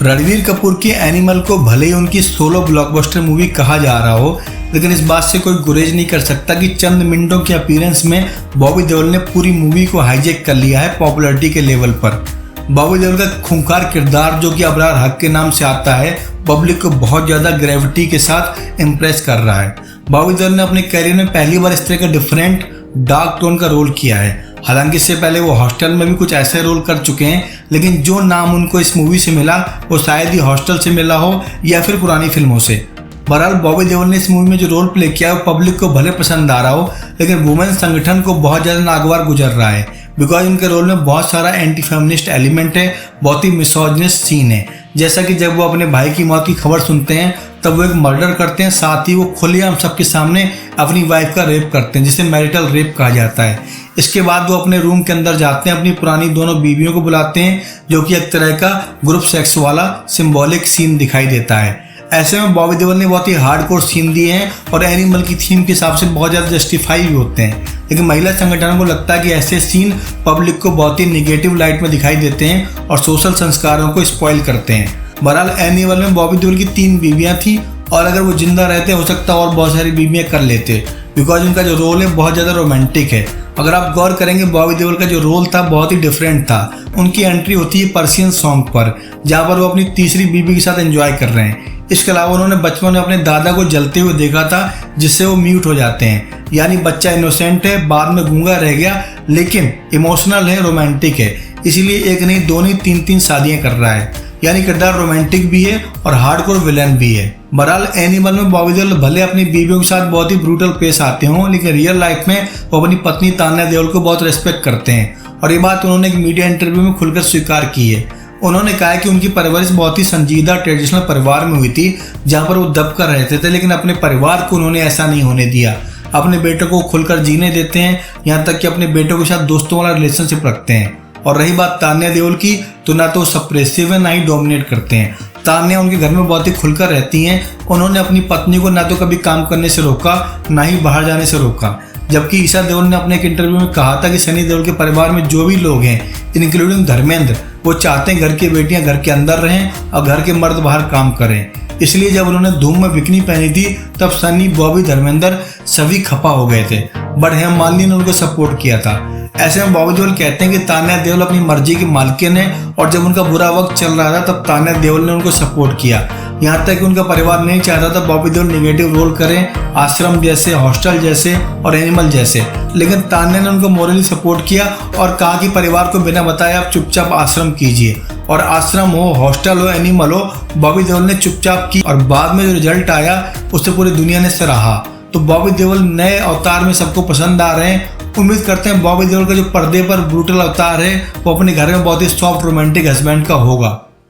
रणबीर कपूर की एनिमल को भले ही उनकी सोलो ब्लॉकबस्टर मूवी कहा जा रहा हो, लेकिन इस बात से कोई गुरेज नहीं कर सकता कि चंद मिनटों के अपीयरेंस में बॉबी देओल ने पूरी मूवी को हाईजैक कर लिया है पॉपुलैरिटी के लेवल पर। बॉबी देओल का खूंखार किरदार जो कि अबरार हक के नाम से आता है, पब्लिक को बहुत ज़्यादा ग्रेविटी के साथ इम्प्रेस कर रहा है। बॉबी देओल ने अपने करियर में पहली बार इस तरह का डिफरेंट डार्क टोन का रोल किया है। हालांकि इससे पहले वो हॉस्टल में भी कुछ ऐसे रोल कर चुके हैं, लेकिन जो नाम उनको इस मूवी से मिला वो शायद ही हॉस्टल से मिला हो या फिर पुरानी फिल्मों से। बहरहाल बॉबी देओल ने इस मूवी में जो रोल प्ले किया वो पब्लिक को भले पसंद आ रहा हो, लेकिन वुमेन संगठन को बहुत ज़्यादा नागवार गुजर रहा है। बिकॉज उनके रोल में बहुत सारा एंटी फेमिनिस्ट एलिमेंट है, बहुत ही मिसोजिनिस्ट सीन है। जैसा कि जब वो अपने भाई की मौत की खबर सुनते हैं तब वो एक मर्डर करते हैं, साथ ही वो खुलेआम सबके सामने अपनी वाइफ का रेप करते हैं, जिसे मैरिटल रेप कहा जाता है। इसके बाद वो अपने रूम के अंदर जाते हैं, अपनी पुरानी दोनों बीवियों को बुलाते हैं, जो कि एक तरह का ग्रुप सेक्स वाला सिंबॉलिक सीन दिखाई देता है। ऐसे में बॉबी देओल ने बहुत ही हार्डकोर सीन दिए हैं और एनिमल की थीम के हिसाब से बहुत ज़्यादा जस्टिफाई भी होते हैं, लेकिन महिला संगठन को लगता है कि ऐसे सीन पब्लिक को बहुत ही निगेटिव लाइट में दिखाई देते हैं और सोशल संस्कारों को स्पॉइल करते हैं। बहरहाल एनिमल में बॉबी देओल की 3 बीवियाँ थी और अगर वो जिंदा रहते हो सकता और बहुत सारी बीवियाँ कर लेते, बिकॉज उनका जो रोल है बहुत ज़्यादा रोमांटिक है। अगर आप गौर करेंगे बॉबी देओल का जो रोल था बहुत ही डिफरेंट था। उनकी एंट्री होती है पर्सियन सॉन्ग पर, जहाँ पर वो अपनी तीसरी बीवी के साथ एंजॉय कर रहे हैं। इसके अलावा उन्होंने बचपन में अपने दादा को जलते हुए देखा था, जिससे वो म्यूट हो जाते हैं। यानी बच्चा इनोसेंट है, बाद में गूंगा रह गया, लेकिन इमोशनल है, रोमांटिक है, इसीलिए एक नहीं 2 नहीं 3 शादियां कर रहा है। यानी किरदार रोमांटिक भी है और हार्डकोर विलन भी है। बहरहाल एनिमल में बॉबी देओल भले अपनी बीवियों के साथ बहुत ही ब्रूटल पेश आते हों, लेकिन रियल लाइफ में वो अपनी पत्नी तान्या देओल को बहुत रिस्पेक्ट करते हैं और ये बात उन्होंने एक मीडिया इंटरव्यू में खुलकर स्वीकार की है। उन्होंने कहा है कि उनकी परवरिश बहुत ही संजीदा ट्रेडिशनल परिवार में हुई थी, जहाँ पर वो दब कर रहते थे, लेकिन अपने परिवार को उन्होंने ऐसा नहीं होने दिया। अपने बेटों को खुलकर जीने देते हैं, यहाँ तक कि अपने बेटों के साथ दोस्तों वाला रिलेशनशिप रखते हैं। और रही बात तान्या देओल की, तो ना तो सप्रेसिव है ना ही डोमिनेट करते हैं। तान्या उनके घर में बहुत ही खुलकर रहती हैं। उन्होंने अपनी पत्नी को ना तो कभी काम करने से रोका, ना ही बाहर जाने से रोका। जबकि ईशा देओल ने अपने एक इंटरव्यू में कहा था कि सनी देओल के परिवार में जो भी लोग हैं, इंक्लूडिंग धर्मेंद्र, वो चाहते हैं घर की बेटियां घर के अंदर रहें और घर के मर्द बाहर काम करें। इसलिए जब उन्होंने धूम में बिकनी पहनी थी तब सनी, बॉबी, धर्मेंद्र सभी खपा हो गए थे, बट हेमा मालिनी ने उनको सपोर्ट किया था। ऐसे में बॉबी देओल कहते हैं कि तान्या देओल अपनी मर्जी की मालकिन है और जब उनका बुरा वक्त चल रहा था तब तान्या देओल ने उनको सपोर्ट किया। यहाँ तक कि उनका परिवार नहीं चाहता था बॉबी देओल निगेटिव रोल करें, आश्रम जैसे, हॉस्टल जैसे और एनिमल जैसे, लेकिन तान्या ने उनको मोरली सपोर्ट किया और कहा कि परिवार को बिना बताए आप चुपचाप आश्रम कीजिए। और आश्रम हो, हॉस्टल हो, एनिमल हो, बॉबी देओल ने चुपचाप की और बाद में जो रिजल्ट आया उससे पूरी दुनिया ने सराहा। तो बॉबी देओल नए अवतार में सबको पसंद आ रहे हैं। उम्मीद करते हैं बॉबी देओल का जो पर्दे पर ब्रूटल अवतार है वो अपने घर में बहुत ही सॉफ्ट रोमांटिक हस्बैंड का होगा।